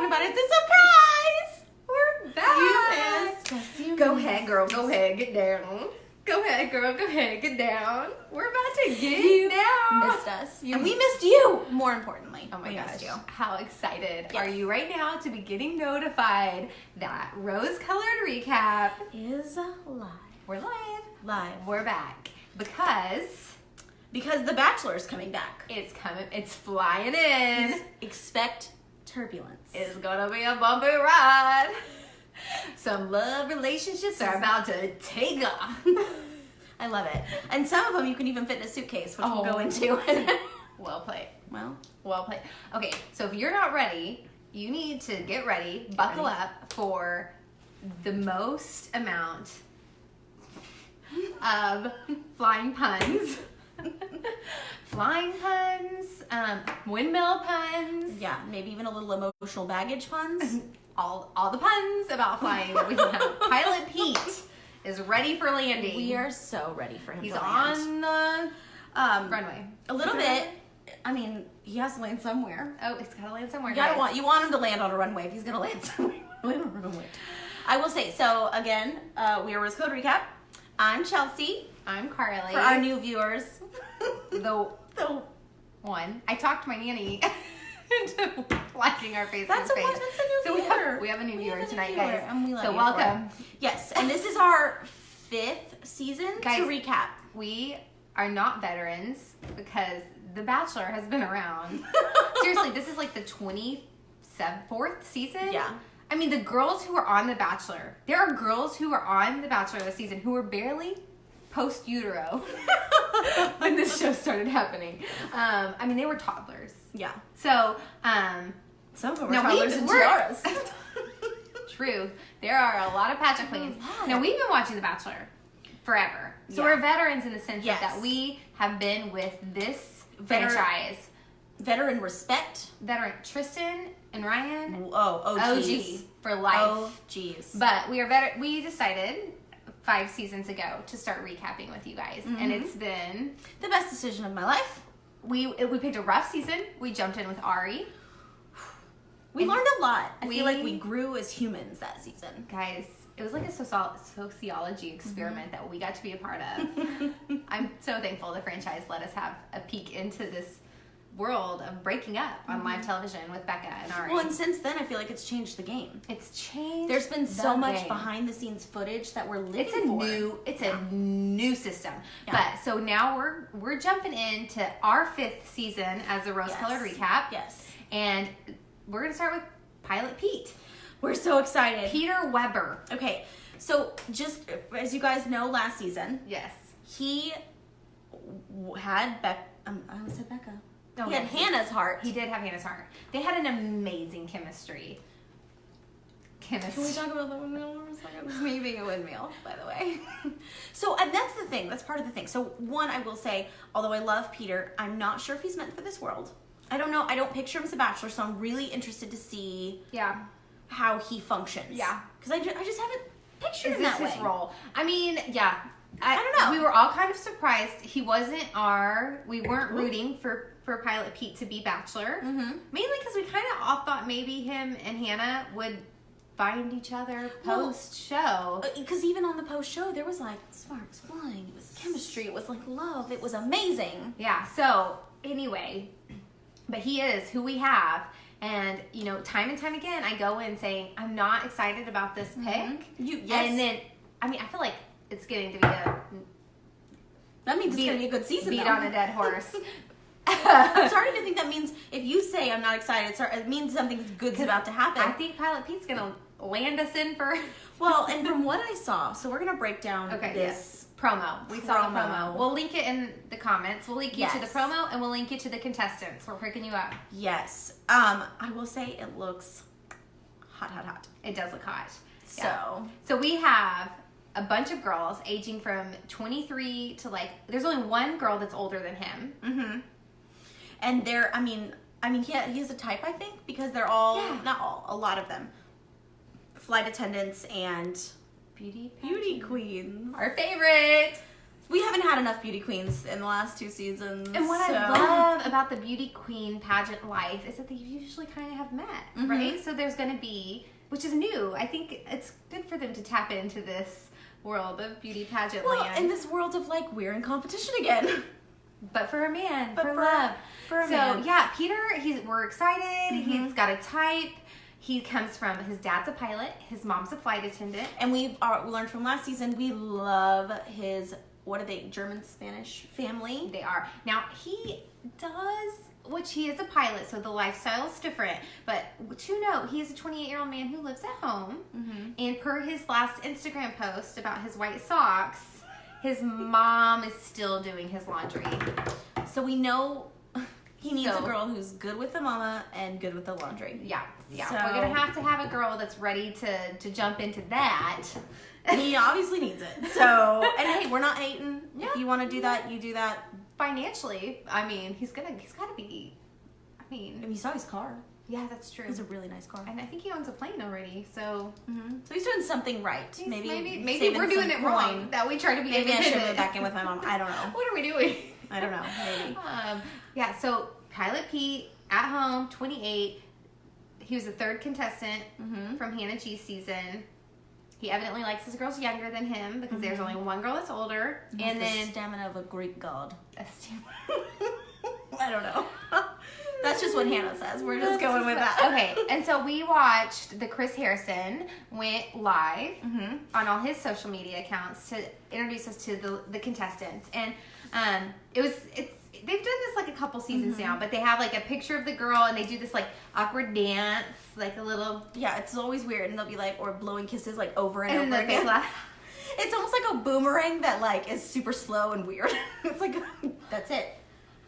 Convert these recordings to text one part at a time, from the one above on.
talking about it. It's a surprise. We're back. You missed. Yes, you Go missed. ahead, girl. Go ahead. Get down. Go ahead, girl. Go ahead. Get down. We're about to get You down. missed us. And we missed you, more importantly. Oh my we gosh. missed you. How excited Yes. are you right now to be getting notified that rose-colored recap? Is live. We're live. Live. We're back. Because The Bachelor is coming back. it's coming. It's flying in. Expect turbulence. It's gonna be a bumpy ride. Some love relationships are about to take off. I love it. And some of them you can even fit in a suitcase, which we'll go into. Well played. Well, Well played. Okay, so if you're not ready, you need to get ready, buckle ready. up for the most amount of flying puns. Flying puns, windmill puns, yeah, maybe even a little emotional baggage puns. all the puns about flying that we have. Pilot Pete is ready for landing. We are so ready for him He's to land. on the runway. A little bit. I mean, he has to land somewhere. Oh, he's got to land somewhere. You want him to land on a runway. If he's gonna land somewhere, land on a runway. I will say so. Again, we are Rose Code Recap. I'm Chelsea. I'm Carly. For our new viewers, the one. I talked my nanny into liking our Facebook That's a page. new So viewer. we have a new viewer have a new tonight, viewer, guys. and we love so you welcome. for it. Yes, and this is our 5th season Guys, to recap. We are not veterans because The Bachelor has been around. Seriously, this is like the 24th season. Yeah. I mean, the girls who are on The Bachelor, there are girls who are on The Bachelor this season who were barely post-utero when this show started happening. I mean, they were toddlers. Yeah. So, Some of them are now toddlers and tiaras. True. There are a lot of pageant queens. Now, we've been watching The Bachelor forever. So Yeah. we're veterans in the sense Yes. that we have been with this Veteran- franchise. Veteran respect. Veteran Tristan and Ryan. Oh, OG for life. Oh, geez. But we decided 5 seasons ago to start recapping with you guys. And it's been, The best decision of my life. we picked a rough season. We jumped in with Ari. We learned a lot. I we- feel like we grew as humans that season. Guys, it was like a sociology experiment that we got to be a part of. I'm so thankful the franchise let us have a peek into this world of breaking up on live television with Becca and Ari. Well, and since then, I feel like it's changed the game. It's changed. There's been so the much game. behind the scenes footage that we're living It's a for. new system. Yeah. But so now we're jumping into our 5th season as a rose colored recap. Yes. And we're gonna start with Pilot Pete. We're so excited. Peter Weber. Okay, so just as you guys know, last season, Yes. he had I almost said Becca. Oh, He had yes. Hannah's heart. He did have Hannah's heart. They had an amazing chemistry. Can we talk about the windmill for a second? It's me being a windmill, by the way. So, and that's the thing. That's part of the thing. So, one, I will say, although I love Peter, I'm not sure if he's meant for this world. I don't know. I don't picture him as a bachelor, so I'm really interested to see Yeah. how he functions. Yeah. Because I just haven't pictured Is him this that his way. role? I mean, yeah. I don't know. We were all kind of surprised. We weren't rooting for Pilot Pete to be Bachelor. Mm-hmm. Mainly because we kind of all thought maybe him and Hannah would find each other post-show. Because even on the post show, there was like sparks flying. It was chemistry. It was like love. It was amazing. Yeah, so anyway, but he is who we have. And, you know, time and time again, I go in saying, I'm not excited about this pick. Yes. And then, I mean, I feel like it's getting to be a That means it's going to be a good season. beat though. on a dead horse. I'm starting to think that means if you say I'm not excited, it means something good's about to happen. I think Pilot Pete's going to land us in for... Well, and from what I saw, so we're going to break down Okay, this. promo. We saw the Promo. promo. We'll link it in the comments. We'll link you to the Yes. promo, and we'll link you to the contestants. We're picking you up. Yes. I will say it looks hot. It does look hot. So, Yeah. So we have a bunch of girls aging from 23 to there's only one girl that's older than him. mm-hmm. And they're, I mean, he has a type, I think, because they're all, not all, a lot of them, flight attendants and Beauty beauty queens. Our favorite. We haven't had enough beauty queens in the last 2 seasons. And what I love about the beauty queen pageant life is that they usually kind of have met, right? So there's going to be, which is new. I think it's good for them to tap into this world of beauty pageant land. In this world of like, we're in competition again. But for a man, But for love. For a man. So yeah, Peter, we're excited. He's got a type. He comes from, his dad's a pilot, his mom's a flight attendant. And we learned from last season, we love his, what are they, German-Spanish family? They are. Now, he does, which he is a pilot, so the lifestyle is different. But to note, he is a 28-year-old man who lives at home. And per his last Instagram post about his white socks, his mom is still doing his laundry. So we know he needs a girl who's good with the mama and good with the laundry. Yeah. So, we're going to have a girl that's ready to jump into that. He obviously needs it. So, and hey, we're not hating. Yeah. If you want to do that, you do that. Financially, I mean, he's got to be, I mean, you saw his car. Yeah, that's true. It's a really nice car. And I think he owns a plane already, so... So he's doing something right. Maybe we're doing it wrong, that we try to be Maybe I should move back in with my mom. I don't know. What are we doing? I don't know. Maybe. Yeah, so Pilot Pete, at home, 28. He was the third contestant from Hannah G's season. He evidently likes his girls younger than him because there's only one girl that's older. And then... the stamina of a Greek god. A stamina. I don't know. That's just what Hannah says. We're just going with that. Okay, and so we watched the Chris Harrison went live on all his social media accounts to introduce us to the contestants. And they've done this like a couple seasons now, but they have like a picture of the girl and they do this like awkward dance, like a little... Yeah, it's always weird. And they'll be like, or blowing kisses like over and and over again. It's It's almost like a boomerang that like is super slow and weird. It's like, that's it.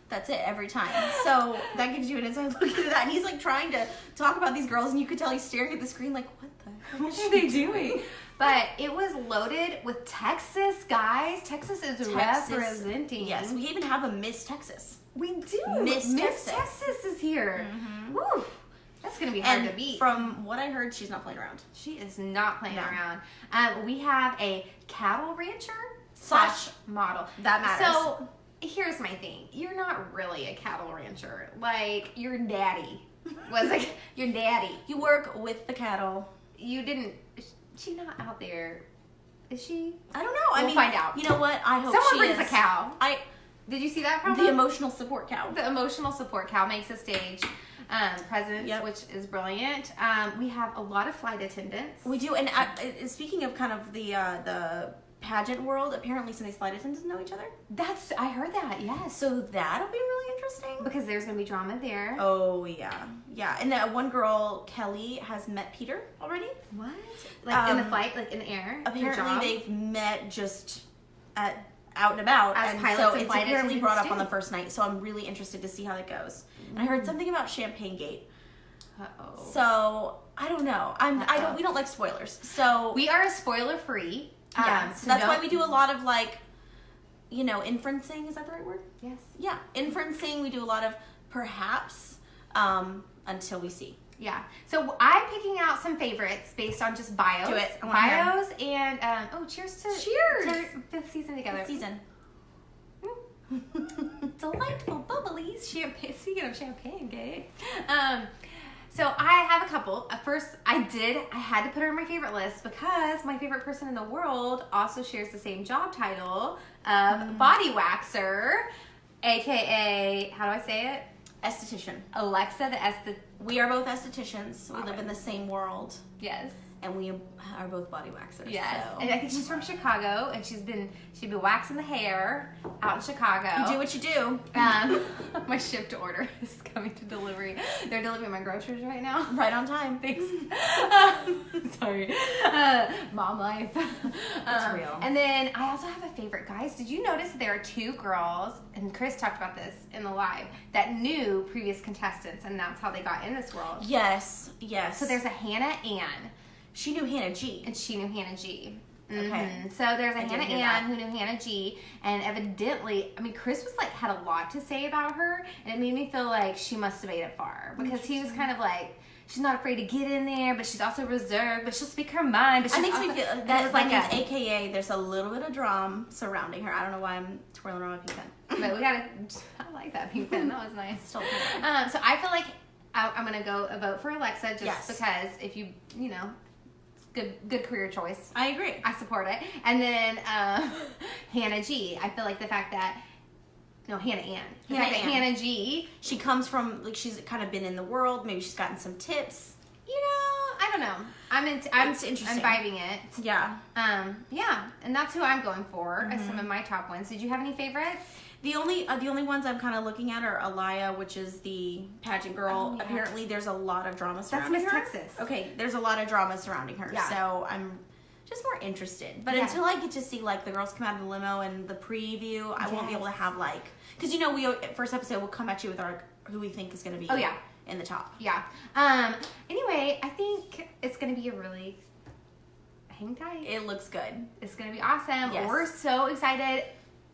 That's it every time. So that gives you an inside look into that. And he's like trying to talk about these girls and you could tell he's staring at the screen like, what the heck are they doing? But it was loaded with Texas, guys. Texas is representing. Yes, we even have a Miss Texas. We do. Miss Texas is here. Woo. That's going to be hard to beat. From what I heard, she's not playing around. She is not playing around. We have a cattle rancher / model. That matters. So here's my thing. You're not really a cattle rancher. Like, your daddy was like, your daddy. You work with the cattle. You didn't, she's not out there. Is she? I don't know. We'll find out. You know what? I hope someone brings a cow. Did you see that problem? The emotional support cow. The emotional support cow makes a stage presence, which is brilliant. We have a lot of flight attendants. We do. And speaking of kind of the pageant world, apparently some of these flight attendants know each other. I heard that, yes. So that'll be really interesting. Because there's going to be drama there. Oh, yeah. Yeah. And that one girl, Kelly, has met Peter already. What? Like in the flight, like in the air? Apparently they've met just out and about. As and pilots so and it's flight apparently brought up attendants on the first night. So I'm really interested to see how that goes. And I heard something about Champagne Gate. Uh-oh. So I don't know. We don't like spoilers. So we are spoiler free. Yeah, so that's why we do a lot of like, inferencing. Is that the right word? Yes. Yeah, inferencing. We do a lot of perhaps until we see. Yeah. So I'm picking out some favorites based on just bios. Do it. Bios and cheers to Cheers. fifth season together. Fifth season. Delightful bubblies. Champagne. Speaking of champagne, gay. So I have a couple. First, I had to put her in my favorite list because my favorite person in the world also shares the same job title of body waxer, aka, how do I say it? Esthetician. Alexa the We are both estheticians. We live in the same world. Yes. And we are both body waxers. Yes. So. And I think she's from Chicago, and she'd been waxing the hair out in Chicago. You do what you do. My shipped order is coming to delivery. They're delivering my groceries right now. Right on time. Thanks. Sorry. Mom life. That's real. And then I also have a favorite, guys. Did you notice there are two girls, and Chris talked about this in the live, that knew previous contestants, and that's how they got in this world? Yes. So there's a Hannah Ann. She knew Hannah G. And she knew Hannah G. Okay. So there's a Hannah Ann who knew Hannah G. And evidently, Chris was had a lot to say about her. And it made me feel like she must have made it far. Because he was kind of like, she's not afraid to get in there, but she's also reserved, but she'll speak her mind. But I she's think also, we feel that means AKA there's a little bit of drama surrounding her. I don't know why I'm twirling around my pink pen. But we gotta, I like that pink pen. That was nice. Still pink. So I feel like I'm gonna go vote for Alexa just Yes. because if you know, good career choice. I agree. I support it. And then Hannah G. I feel like the fact that Hannah Ann. The fact that Hannah G. She comes from like she's kind of been in the world. Maybe she's gotten some tips. I don't know. I'm interesting. I'm vibing it. Yeah. Yeah, and that's who I'm going for as some of my top ones. Did you have any favorites? The only ones I'm kind of looking at are Aliyah, which is the pageant girl. Oh, yeah. Apparently, there's a lot of drama surrounding Miss her. Texas. Okay, there's a lot of drama surrounding her. Yeah. So I'm just more interested. But Yeah. until I get to see like the girls come out of the limo and the preview, I won't be able to Yes. have like because we first episode we'll come at you with our who we think is going to be. Oh, yeah. In the top. Yeah. Anyway, I think it's gonna be a really hang tight. It looks good. It's gonna be awesome. Yes. We're so excited.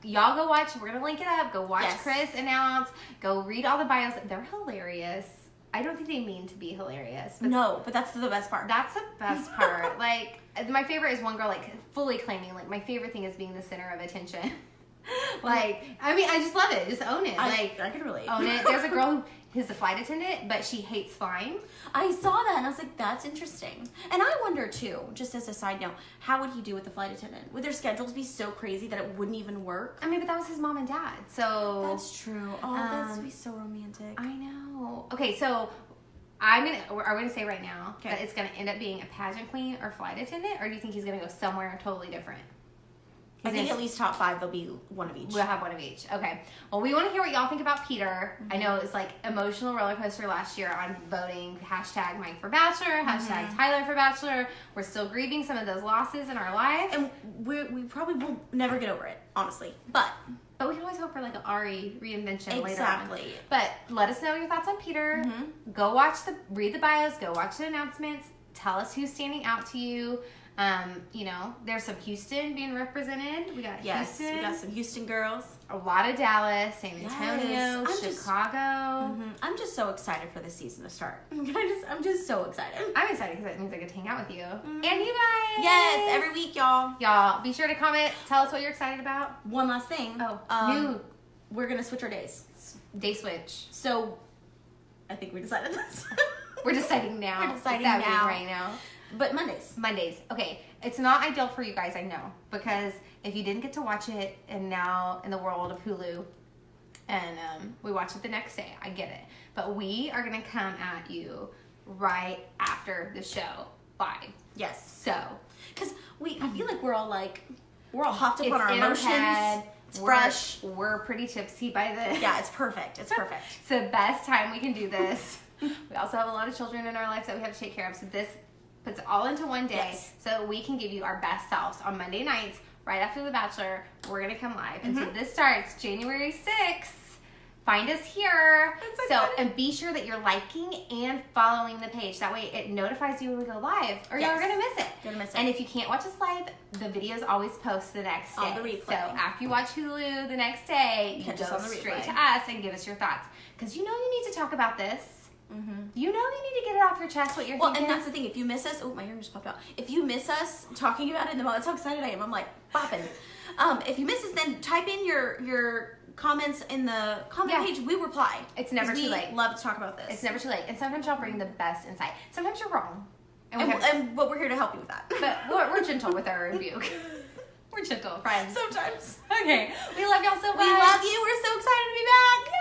Y'all go watch. We're gonna link it up. Go watch Yes. Chris announce. Go read all the bios. They're hilarious. I don't think they mean to be hilarious, but No, but that's the best part. that's the best part. Like my favorite is one girl like fully claiming like my favorite thing is being the center of attention. Like I mean I just love it. Just own it. I can relate. Own it. There's a girl who's a flight attendant, but she hates flying. I saw that and I was like, that's interesting. And I wonder too, just as a side note, how would he do with the flight attendant? Would their schedules be so crazy that it wouldn't even work? I mean, but that was his mom and dad. So That's true. Oh, that would be so romantic. I know. Okay, so are we gonna say right now Okay. that it's gonna end up being a pageant queen or flight attendant, or do you think he's gonna go somewhere totally different? I think at least top 5 there'll be one of each. We'll have one of each. Okay. Well, we want to hear what y'all think about Peter. I know it was like emotional roller coaster last year on voting hashtag Mike for Bachelor, hashtag Tyler for Bachelor. We're still grieving some of those losses in our life. And we probably will never get over it, honestly. But we can always hope for like an Ari reinvention later on. exactly. But let us know your thoughts on Peter. Go read the bios, go watch the announcements. Tell us who's standing out to you. There's some Houston being represented. We got Houston. We got some Houston girls. A lot of Dallas, San Antonio, Yes. Chicago. I'm just so excited for the season to start. I'm just so excited. I'm excited because that means I get to hang out with you. And you guys. Yes, every week, y'all. Y'all, be sure to comment. Tell us what you're excited about. One last thing. New We're gonna switch our days. day switch. So, I think we decided this. We're deciding now. We're deciding It's happening now. right now. But Mondays. Okay, it's not ideal for you guys, I know, because if you didn't get to watch it, and now in the world of Hulu, and we watch it the next day, I get it. But we are gonna come at you right after the show live. Yes. So, Because I feel like we're all hopped up it's on our in emotions. head. It's We're- fresh. We're pretty tipsy by the. Yeah, it's perfect. It's perfect. It's the best time we can do this. We also have a lot of children in our life that we have to take care of. So this puts it all into one day, Yes. so we can give you our best selves on Monday nights right after The Bachelor. We're gonna come live, and so this starts January 6th. Find us here. That's so exciting. And be sure that you're liking and following the page. That way it notifies you when we go live, or Yes. you're gonna miss it. Gonna miss it. And if you can't watch us live, the videos always post the next day. On the replay. So after you watch Hulu the next day, you Catch us go on the straight replay. to us and give us your thoughts. Because you need to talk about this. You need to get it off your chest what you're thinking. And that's the thing. If you miss us, oh, my hair just popped out. If you miss us talking about it in the moment, that's how excited I am. I'm like bopping. If you miss us, then type in your comments in the comment page. We reply. It's never 'Cause too we late. love to talk about this. It's never too late. And sometimes y'all bring the best insight. Sometimes you're wrong. But we're here to help you with that. But we're gentle with our rebuke. We're gentle friends. Sometimes. Okay. We love y'all so much. We love you. We're so excited to be back.